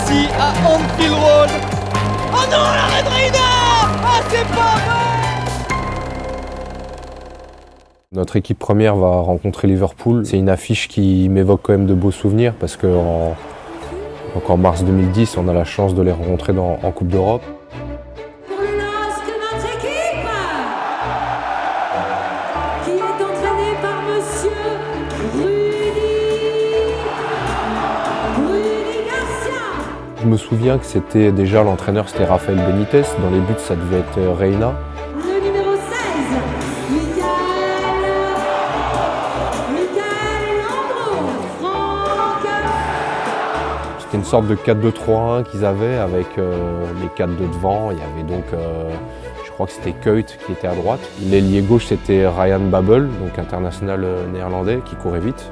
ici à Anfield Road. Oh non, la Red Raider! Ah, c'est pas vrai! Notre équipe première va rencontrer Liverpool. C'est une affiche qui m'évoque quand même de beaux souvenirs parce qu'en mars 2010, on a la chance de les rencontrer en Coupe d'Europe. Pour le LOSC de notre équipe, qui est entraîné par Monsieur Rudy Garcia. Je me souviens que c'était déjà l'entraîneur, c'était Rafael Benitez. Dans les buts, ça devait être Reina. Le numéro 16, Michael Landreau, Franck. C'était une sorte de 4-2-3-1 qu'ils avaient avec les 4 de devant. Il y avait donc, je crois que c'était Kuyt qui était à droite. L'ailier gauche, c'était Ryan Babel, donc international néerlandais, qui courait vite,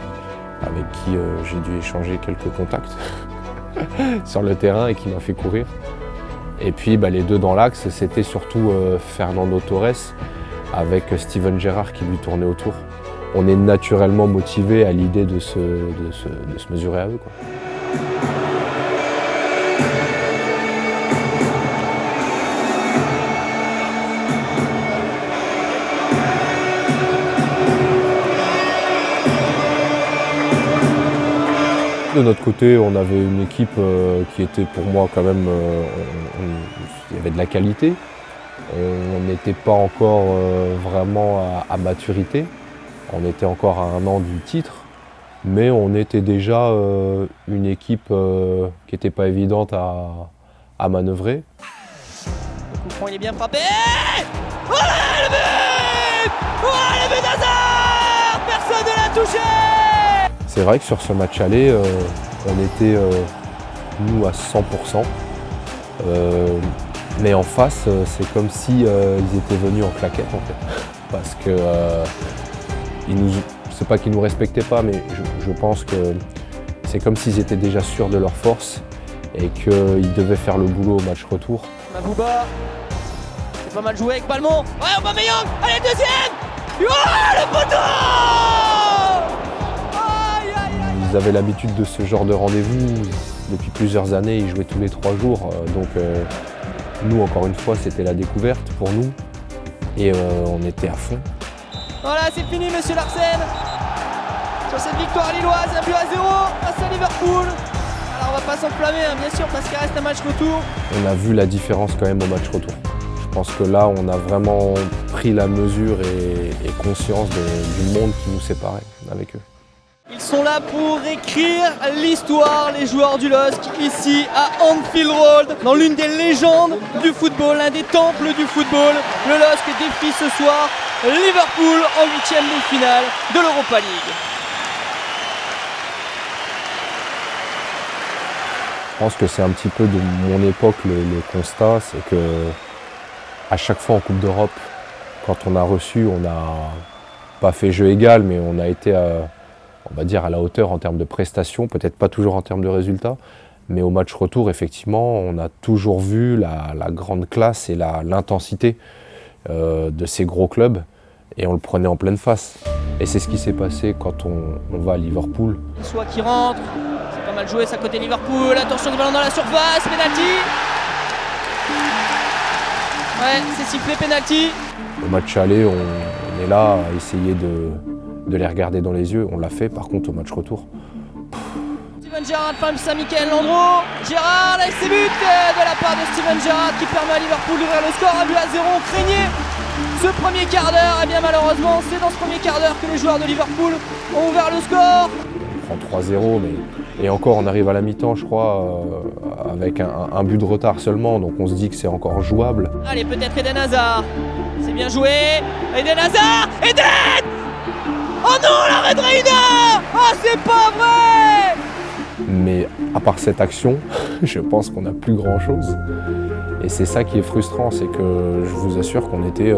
avec qui j'ai dû échanger quelques contacts sur le terrain et qui m'a fait courir. Et puis les deux dans l'axe, c'était surtout Fernando Torres avec Steven Gerrard qui lui tournait autour. On est naturellement motivé à l'idée de se mesurer à eux, quoi. De notre côté, on avait une équipe qui était pour moi quand même, il y avait de la qualité. On n'était pas encore vraiment à maturité. On était encore à un an du titre, mais on était déjà une équipe qui n'était pas évidente à manœuvrer. Le coup franc, il est bien frappé. Oh là, le but! Oh, le but d'Hazard! Personne ne l'a touché! C'est vrai que sur ce match aller, on était nous à 100%. Mais en face, c'est comme si ils étaient venus en claquette en fait. Parce que c'est pas qu'ils nous respectaient pas, mais je pense que c'est comme s'ils étaient déjà sûrs de leur force et qu'ils devaient faire le boulot au match retour. Mabouba, c'est pas mal joué avec Balmont. Ouais, Aubameyang, allez, deuxième! Oh, le poteau! Ils avaient l'habitude de ce genre de rendez-vous. Depuis plusieurs années, ils jouaient tous les 3 jours. Donc nous, encore une fois, c'était la découverte pour nous. Et on était à fond. Voilà, c'est fini, monsieur Larsen. Sur cette victoire lilloise, 1-0 face à Liverpool. Alors on va pas s'enflammer, hein, bien sûr, parce qu'il reste un match retour. On a vu la différence quand même au match retour. Je pense que là, on a vraiment pris la mesure et conscience du monde qui nous séparait avec eux. Ils sont là pour écrire l'histoire, les joueurs du LOSC, ici à Anfield Road, dans l'une des légendes du football, l'un des temples du football. Le LOSC défie ce soir Liverpool en 8e de finale de l'Europa League. Je pense que c'est un petit peu de mon époque le constat, c'est que à chaque fois en Coupe d'Europe, quand on a reçu, on n'a pas fait jeu égal, mais on a été on va dire à la hauteur en termes de prestations, peut-être pas toujours en termes de résultats, mais au match retour, effectivement, on a toujours vu la grande classe et l'intensité de ces gros clubs, et on le prenait en pleine face. Et c'est ce qui s'est passé quand on va à Liverpool. Soit qui rentre, c'est pas mal joué, ça côté Liverpool, attention du ballon dans la surface, penalty. Ouais, c'est sifflé penalty. Au match aller, on est là à essayer de les regarder dans les yeux. On l'a fait, par contre, au match retour. Steven Gerrard face à Michael Landreau. Gerrard avec ses buts de la part de Steven Gerrard qui permet à Liverpool d'ouvrir le score. 1-0. On craignait ce premier quart d'heure. Et bien malheureusement, c'est dans ce premier quart d'heure que les joueurs de Liverpool ont ouvert le score. On prend 3-0, et encore, on arrive à la mi-temps, je crois, avec un but de retard seulement. Donc on se dit que c'est encore jouable. Allez, peut-être Eden Hazard. C'est bien joué. Eden Hazard. Eden! Oh non, la Red Raider! Oh, c'est pas vrai! Mais à part cette action, je pense qu'on n'a plus grand-chose. Et c'est ça qui est frustrant, c'est que je vous assure qu'on était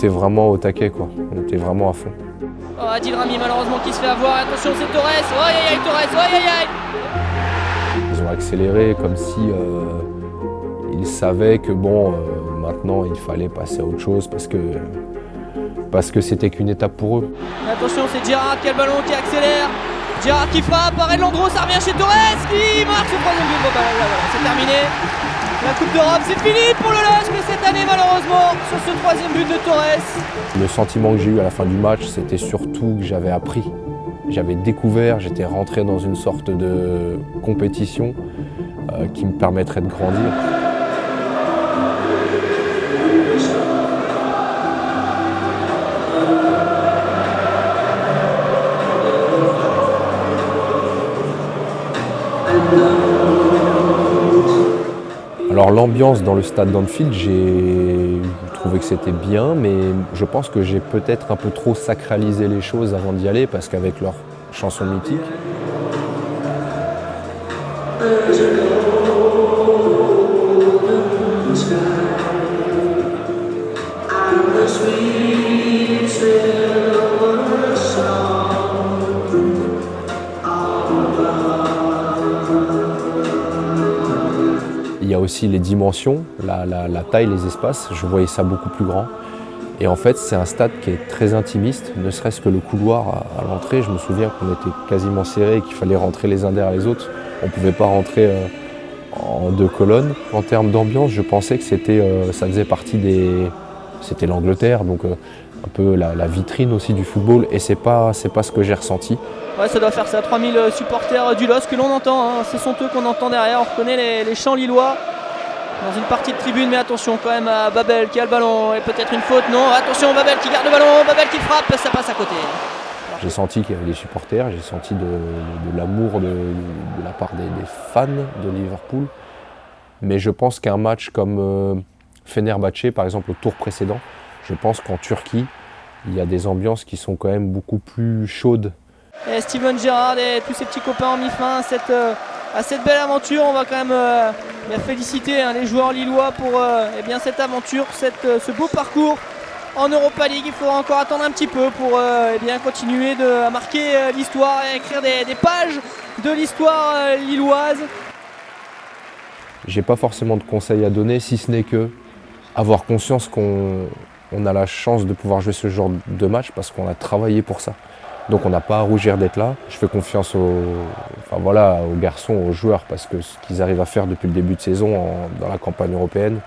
vraiment au taquet, quoi. On était vraiment à fond. Oh, Adil Rami, malheureusement, qui se fait avoir. Attention, c'est Torres. Oh, aïe, aïe, Torres. Oh, aïe, aïe. Ils ont accéléré comme si ils savaient que maintenant, il fallait passer à autre chose parce que c'était qu'une étape pour eux. Attention, c'est Gerrard qui a le ballon, qui accélère. Gérard qui frappe, arrêt de Landreau, ça revient chez Torres qui marque ce troisième but. Bon bah là, voilà, c'est terminé. La Coupe d'Europe, c'est fini pour le LOSC cette année malheureusement sur ce troisième but de Torres. Le sentiment que j'ai eu à la fin du match, c'était surtout que j'avais appris. J'avais découvert, j'étais rentré dans une sorte de compétition qui me permettrait de grandir. Alors l'ambiance dans le stade d'Anfield, j'ai trouvé que c'était bien, mais je pense que j'ai peut-être un peu trop sacralisé les choses avant d'y aller, parce qu'avec leurs chansons mythiques, il y a aussi les dimensions, la taille, les espaces, je voyais ça beaucoup plus grand. Et en fait, c'est un stade qui est très intimiste, ne serait-ce que le couloir à l'entrée. Je me souviens qu'on était quasiment serrés et qu'il fallait rentrer les uns derrière les autres. On ne pouvait pas rentrer en deux colonnes. En termes d'ambiance, je pensais que ça faisait partie c'était l'Angleterre, donc un peu la vitrine aussi du football. Et c'est pas ce que j'ai ressenti. Ouais, ça doit faire ça, 3000 supporters du LOSC que l'on entend, hein. Ce sont eux qu'on entend derrière, on reconnaît les chants lillois dans une partie de tribune, mais attention quand même à Babel qui a le ballon, et peut-être une faute, non, attention Babel qui garde le ballon, Babel qui frappe, ça passe à côté. J'ai senti qu'il y avait des supporters, j'ai senti de l'amour de la part des fans de Liverpool, mais je pense qu'un match comme Fenerbahçe, par exemple au tour précédent, je pense qu'en Turquie, il y a des ambiances qui sont quand même beaucoup plus chaudes. Et Steven Gerrard et tous ses petits copains ont mis fin à cette belle aventure. On va quand même bien féliciter les joueurs lillois pour cette aventure, ce beau parcours en Europa League. Il faudra encore attendre un petit peu pour continuer à marquer l'histoire et à écrire des pages de l'histoire lilloise. J'ai pas forcément de conseils à donner, si ce n'est que avoir conscience qu'on a la chance de pouvoir jouer ce genre de match parce qu'on a travaillé pour ça. Donc on n'a pas à rougir d'être là. Je fais confiance aux garçons, aux joueurs, parce que ce qu'ils arrivent à faire depuis le début de saison dans la campagne européenne,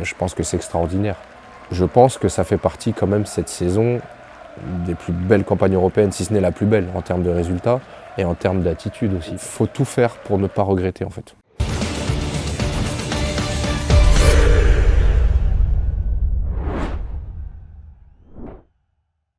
je pense que c'est extraordinaire. Je pense que ça fait partie quand même cette saison des plus belles campagnes européennes, si ce n'est la plus belle en termes de résultats et en termes d'attitude aussi. Il faut tout faire pour ne pas regretter en fait.